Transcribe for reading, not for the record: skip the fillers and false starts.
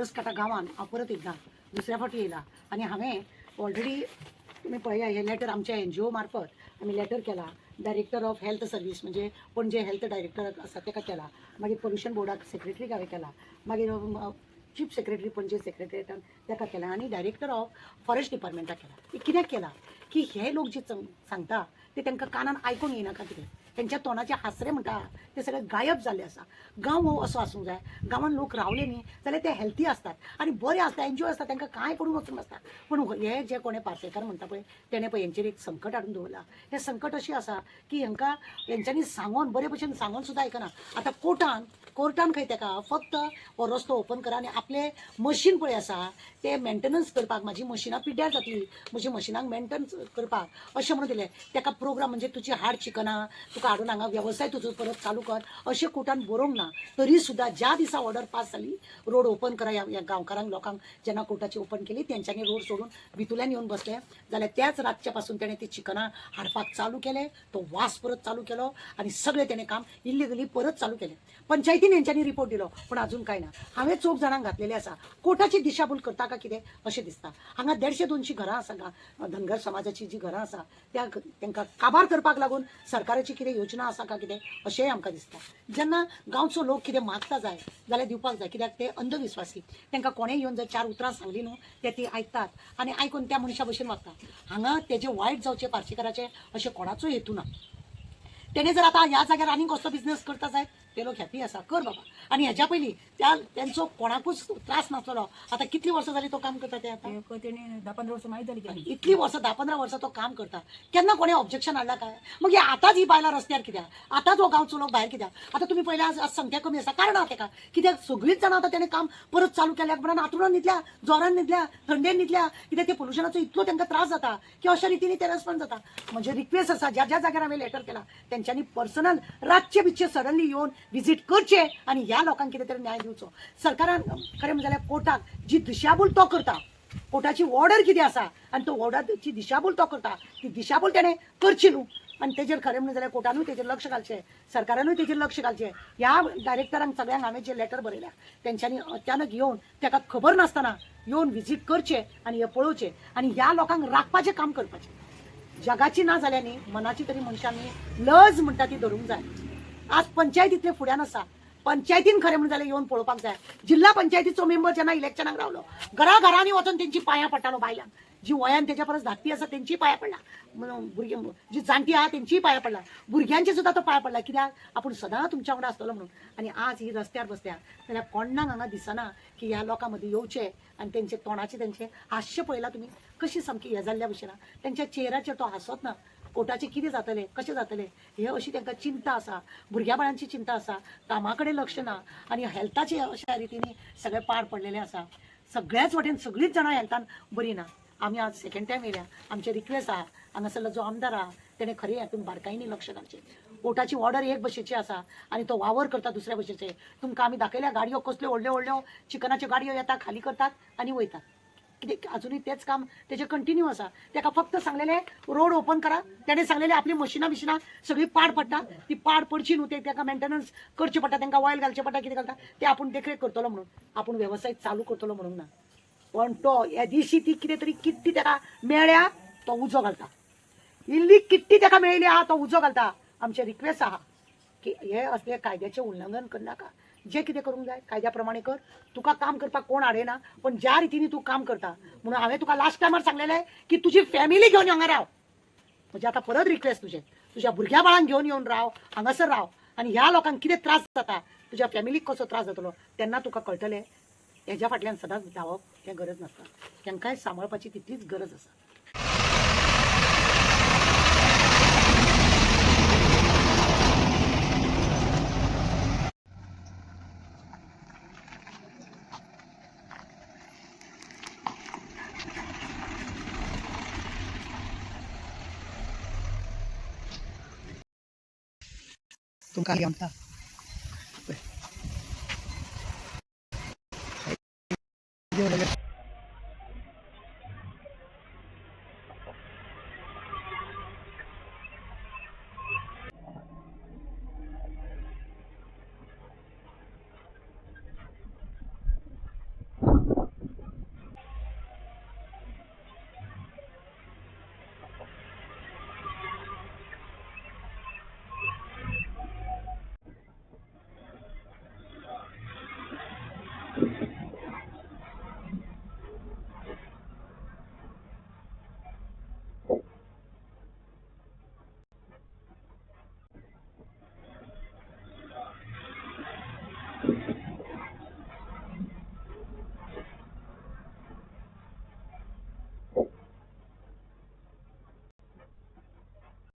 बनसकांठा गांवांत हांव परत एकदां दुसऱ्या फावटी येयला आनी हांवें ऑलरेडी तुमी पळया हें लेटर आमच्या NGO मार्फत आमी लेटर केला डायरेक्टर ऑफ हेल्थ सर्वीस म्हणजे पणजे हेल्थ डायरेक्टर आसा ताका केला मागीर पोल्युशन बोर्डाक सेक्रेटरीक हांवें केला मागीर चीफ सेक्रेटरी पणजे सेक्रेटरिएटान ताका केला आनी डायरेक्टर ऑफ फॉरेस्ट डिपार्टमेंटाक केला कित्याक केला की हे लोक जे सांगता ते तांकां कानान आयकूंक येनाका कितें त्यांच्या तोंडाचे हासरे म्हणटा ते सगळे गायब जाल्ले आसा गांव हो असो आसूंक जाय गांवांत लोक रावले न्ही जाल्यार ते हेल्थी आसतात आनी बरे आसता एन्जॉय आसता तांकां कांय पडून वचूंक नासता पूण हे जे कोणे पार्सेकार म्हणटा पळय तेणे पळय हेंचेर एक संकट हाडून दवरला हें संकट अशें आसा की हांकां हेंच्यांनी सांगून बरे भशेन सांगून सुद्दां आयकना आतां कोर्टान खंय ताका फक्त हो रस्तो ओपन करा आनी आपले मशीन पळय आसा ते मेंटेनन्स करपाक म्हाजी मशिनां पिड्ड्यार जातली म्हज्या मशिनांक मेंटेनन्स करपाक अशें म्हणून दिलें ताका प्रोग्राम म्हणजे तुजी हाड चिकना तुका हाडून हांगा वेवसाय तुजो परत चालू कर अशें कोर्टान बरोवंक ना तरी सुद्दां ज्या दिसा ऑर्डर पास जाली रोड ओपन करा ह्या गांवकारांक लोकांक जेन्ना कोर्टाची ओपन केली तेंच्यांनी रोड सोडून भितुल्यान येवन बसले जाल्यार त्याच रातच्या पासून तेणें ती चिकनां हाडपाक चालू केलें तो वास परत चालू केलो आनी सगळें तेणें काम इल्लिगली परत चालू केलें पंचायतीन हेंच्यांनी रिपोर्ट दिलो पूण अजून कांय ना हांवें 4 जाणांक घातलेले आसा कोर्टाची दिशाभूल करता काय कितें अशें दिसता हांगा 150-200 घरां आसा धनगर समाजाची जी घरां आसा त्या तांकां काबार करपाक लागून सरकाराची कितें योजना आसा काय कितें अशेंय आमकां दिसता जेन्ना गांवचो लोक कितें मागता जाय जाल्यार दिवपाक जाय कित्याक ते अंधविश्वासी तांकां कोणेय येवन जर 4 उतरां सांगली न्हू ते ती आयकतात आनी आयकून त्या मनशा भशेन वागता हांगा तेजे वायट जावचें पार्सेकाराचें अशें कोणाचोय हेतू ना तेणे जर आता ह्या जाग्यार आनीक कसलो बिझनेस करता जाय ते लोक हॅपी आसा कर बाबा आनी हेज्या पयलीं त्यांचो कोणाकूच त्रास नासलो आता कितली वर्सां जाली तो काम करता ते आता तेणी 10-15 वर्सां माहीत जाली इतली वर्सां 10-15 वर्सां तो काम करता केन्ना कोणें ऑब्जेक्शन हाडला काय मग आतांच ही बायलां रस्त्यार कित्याक आतांच हो गांवचो लोक भायर कित्याक आता तुम्ही पयल्या आज संख्या कमी आसा कारण आहा तेका कित्याक सगळींच जाणां आतां तेणें काम परत चालू केल्याक म्हणून हातरुणान न्हिदल्या जोरान न्हिदल्या थंडेन न्हिदल्या कित्याक ते पोल्युशनाचो इतलो तांकां त्रास जाता की अशा रितीने ते रेस्पॉन्स जाता म्हणजे रिक्वेस्ट आसा ज्या ज्या जाग्यार हांवें लेटर केला तेंच्यांनी पर्सनल रातचे बितचे सडनली येवन विजीट करचे आणि ह्या लोकांक कितें तरी न्याय दिवचो सरकारान खरें म्हणजे जाल्यार कोर्टाक जी दिशाभूल तो करता कोर्टाची ऑर्डर कितें आसा आनी तो ऑर्डरची दिशाभूल तो करता ती दिशाभूल तेणें करची न्हू आनी तेजेर खरें म्हणजे जाल्यार कोर्टानूय तेजेर लक्ष घालचें सरकारानूय तेजेर लक्ष घालचें ह्या डायरेक्टरांक सगळ्यांक हांवें जे लेटर बरयल्या तेंच्यांनी अचानक येवन ताका खबर नासतना येवन विजीट करचें आनी हें पळोवचें आनी ह्या लोकांक राखपाचें काम करपाचें जगाची ना जाल्यार न्ही मनाची तरी मनशांनी लज म्हणटा ती धरूंक जाय आज पंचायत इतले फुड्यान आसा पंचायतीन खरें म्हणून जाल्यार येवन पळोवपाक जाय जिल्हा पंचायतीचो मेंबर जेन्ना इलेक्शनाक रावलो घराघरांनी वचून तेंची पांयां पडटालो बायलांक जी वयान तेच्या परस धाकटी आसा तेंचीय पांयां पडला भुरगीं जी जाणटी आहा तेंचीय पांयां पडला भुरग्यांचे सुद्दां तो पांयां पडला कित्याक आपूण सदां तुमच्या वांगडा आसतलो म्हणून आनी आज ही रस्त्यार बसल्या जाल्यार कोणाक हांगा दिसना की ह्या लोकां मदीं येवचें आनी तेंचे तोंडाचे तेंचे हास्य पळयला तुमी कशी सामकी हें जाल्ल्या भशेन तेंच्या चेहऱ्याचेर तो हांसत ना कोर्टाचें कितें जातलें कशें जातलें हे अशी तांकां चिंता आसा भुरग्या बाळांची चिंता आसा कामा कडेन लक्ष ना आनी हेल्थाचे अशा रितीनी सगळें पाड पडलेलें आसा सगळ्याच वाटेन सगळींच जाणां हेल्थान बरी ना आमी आज सेकंड टायम येयल्या आमचे रिक्वेस्ट आहा हांगासरलो जो आमदार आहा तेणें खरें हातून बारकायेनी लक्ष घालचें कोर्टाची ऑर्डर एक भशेची आसा आनी तो वावर करता दुसऱ्या भशेचे तुमकां आमी दाखयल्या गाडयो कसल्यो व्हडल्यो व्हडल्यो चिकनाच्यो गाडयो येता खाली करतात आनी वयतात कितें अजुनूय तेच काम तेजें कंटिन्यू आसा ताका फक्त सांगलेलें रोड ओपन करा तेणें सांगलेलें आपली मशिनां सगळीं पाड पडटा ती पाड पडची न्हू ताका मेंटेनन्स करचें पडटा तांकां ऑयल घालचें पडटा कितें घालता ते आपूण देखरेख करतलो म्हणून आपूण वेवसाय चालू करतलो म्हणून ना पण तो ह्या दिशी ती कितें तरी किट्टी ताका मेळ्ळ्या तो उजो घालता इल्ली किट्टी ताका मेळिल्ली आहा तो उजो घालता आमचे रिक्वेस्ट आहा की हे असले कायद्याचें उल्लंघन करनाका जे कितें करूंक जाय कायद्या प्रमाणे कर तुका काम करपाक कोण हाडयना पण ज्या रितीने तूं काम करता म्हणून हांवें तुका लास्ट टायमार सांगलेलें की तुजी फॅमिली घेवन हांगा राव म्हणजे आतां परत रिक्वेस्ट तुज्या भुरग्या बाळांक घेवन येवन राव हांगासर राव आनी ह्या लोकांक कितें त्रास जाता तुज्या फॅमिलीक कसो त्रास जातलो तेन्ना तुका कळटलें हेज्या फाटल्यान सदांच धांवप हें गरज नासता तांकांय सांबाळपाची तितलीच गरज आसा तुमकां आमता करतो